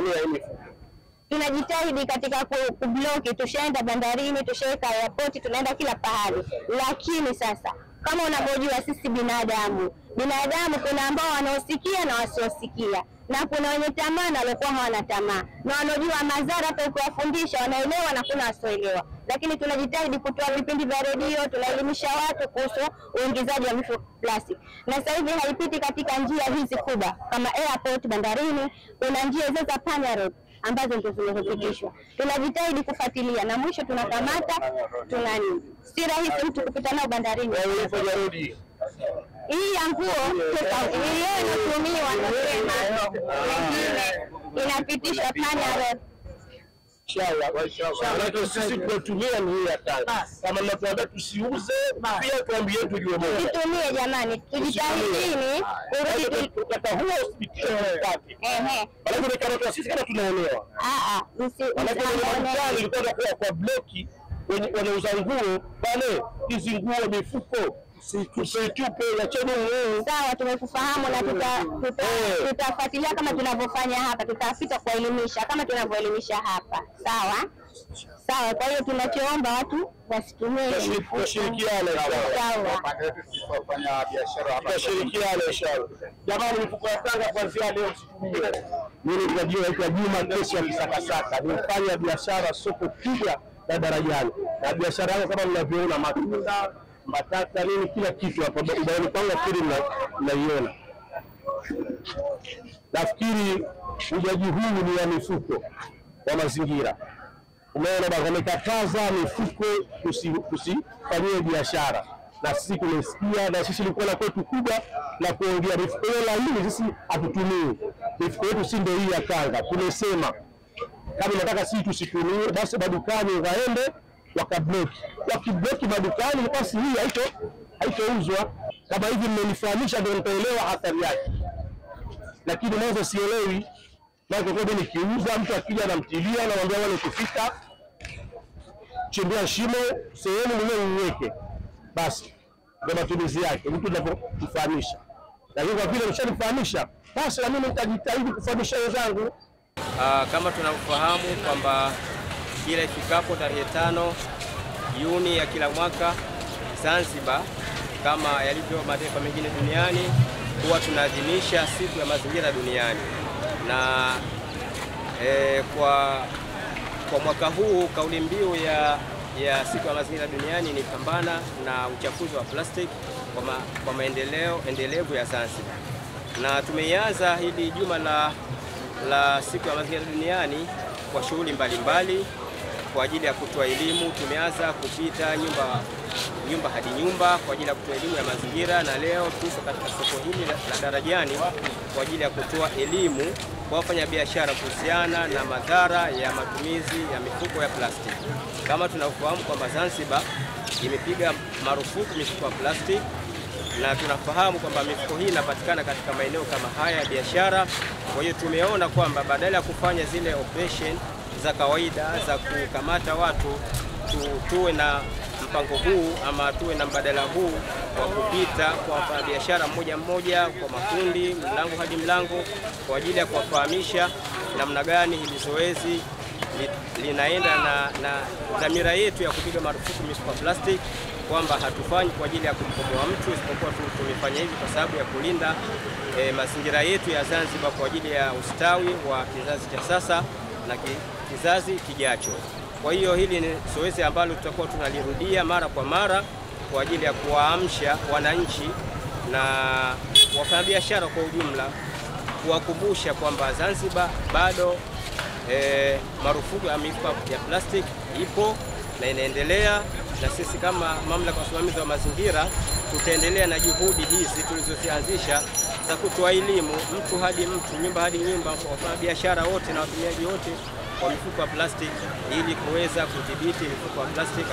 kuionea hii mifuko? Tunajitahidi katika kubloki, tushaenda bandarini, tushaweka airport, tunaenda kila pahali. Lakini sasa kama unavyojua sisi binadamu kuna ambao wanaosikia na wasiosikia, na kuna wenye tamaa na walikuwa hawana tamaa, na wanaojua madhara hata ukiwafundisha wanaelewa na kuna wasioelewa. Lakini tunajitahidi kutoa vipindi vya redio, tunaelimisha watu kuhusu uingizaji wa mifuko plastic. Na sasa hivi haipiti katika njia hizi kubwa kama airport, bandarini, kuna njia hizo za Panya Road ambazo ndio zimepitishwa. Tunajitahidi kufuatilia na mwisho tunakamata, tunani. Si rahisi mtu kupita nao bandarini. Hii ya nguo hiyo inatumiwa na wengine inapitishwa Panya Road. Inshallah sisi tunatumia ni ya Tanga. Kama mnatuambia tusiuze, pia tuambie tujue moja. Tutumie jamani, tujitahidini kurudi tukata huo hospitali wake. Bali ni kama sisi kama tunaonewa. Msikuone ilikuwa kwa bloki wenye wanauza nguo pale, hizi nguo mifuko tusitupe ya cheni muhimu. Sawa, tumekufahamu na tutafuatilia kama tunavyofanya hapa, tutafika kuelimisha kama tunavyoelimisha hapa. Sawa, kwa hiyo tunachoomba watu wasitumie, tushirikiane. Sawa, kufanya biashara hapa, tushirikiane inshallah. Jamani, mifuko ya Tanga kuanzia leo situmie. Mimi naitwa Juma Kesi ya Kisakasaka, nifanya biashara soko kubwa la Darajani, na biashara yangu kama mnavyoona matunda, matata, nini, kila kitu hapa ubaoni kwangu. Nafikiri mnaiona. Nafikiri ujaji huu ni ya mifuko wa mazingira. Umeona bwana, wamekataza mifuko tusifanyie biashara, na sisi tumesikia, na sisi ilikuwa na kwetu kubwa na kuongea mifuko hii sisi hatutumii. Mifuko yetu si ndio hii ya Tanga. Tumesema kama nataka sisi tusitumie, basi madukani waende wakibloki madukani, basi hii haitouzwa. Kama hivi mmenifahamisha ndio nitaelewa athari yake, lakini mwanzo sielewi. Maana kwa nini nikiuza, mtu akija anamtilia na mwambia wale kufika chimbia shimo sehemu mwenyewe uweke, basi ndio matumizi yake mtu anapofahamisha. Lakini kwa vile mshanifahamisha, basi na mimi nitajitahidi kufahamisha wenzangu. Kama tunavyofahamu kwamba kila ifikapo tarehe 5 Juni ya kila mwaka Zanzibar, kama yalivyo mataifa mengine duniani, huwa tunaadhimisha siku ya mazingira duniani. Na kwa mwaka huu kauli mbiu ya siku ya mazingira duniani ni pambana na uchafuzi wa plastiki kwa maendeleo endelevu ya Zanzibar. Na tumeianza hili juma la siku ya mazingira duniani kwa shughuli mbalimbali kwa ajili ya kutoa elimu. Tumeanza kupita nyumba hadi nyumba kwa ajili ya kutoa elimu ya mazingira, na leo tuko katika soko hili la Darajani kwa ajili ya kutoa elimu kwa wafanyabiashara kuhusiana na madhara ya matumizi ya mifuko ya plastiki. Kama tunavyofahamu kwamba Zanzibar imepiga marufuku mifuko ya plastiki, na tunafahamu kwamba mifuko hii inapatikana katika maeneo kama haya ya biashara. Kwa hiyo tumeona kwamba badala ya kufanya zile operation za kawaida za kukamata watu, tuwe na mpango huu ama tuwe na mbadala huu wa kupita kwa biashara mmoja mmoja, kwa makundi, mlango hadi mlango, kwa ajili ya kuwafahamisha namna gani hili zoezi linaenda na dhamira yetu ya kupiga marufuku mifuko ya plastiki, kwamba hatufanyi kwa ajili ya kumkomoa mtu, isipokuwa tumefanya hivi kwa sababu ya kulinda mazingira yetu ya Zanzibar kwa ajili ya ustawi wa kizazi cha sasa na kizazi kijacho. Kwa hiyo hili ni zoezi ambalo tutakuwa tunalirudia mara kwa mara kwa ajili ya kuwaamsha wananchi na wafanyabiashara kwa ujumla, kuwakumbusha kwamba Zanzibar bado marufuku ya mifuko ya plastiki ipo na inaendelea, na sisi kama mamlaka ya usimamizi wa mazingira tutaendelea na juhudi hizi tulizozianzisha za kutoa elimu mtu hadi mtu, nyumba hadi nyumba, kwa wafanyabiashara wote na watumiaji wote wa mifuko ya plastiki, ili kuweza kudhibiti mifuko ya plastiki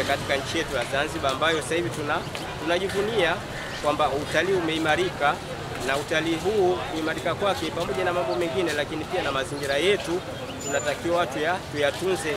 katika nchi yetu ya Zanzibar, ambayo sasa hivi tunajivunia kwamba utalii umeimarika, na utalii huu kuimarika kwake pamoja na mambo mengine, lakini pia na mazingira yetu tunatakiwa tuyatunze.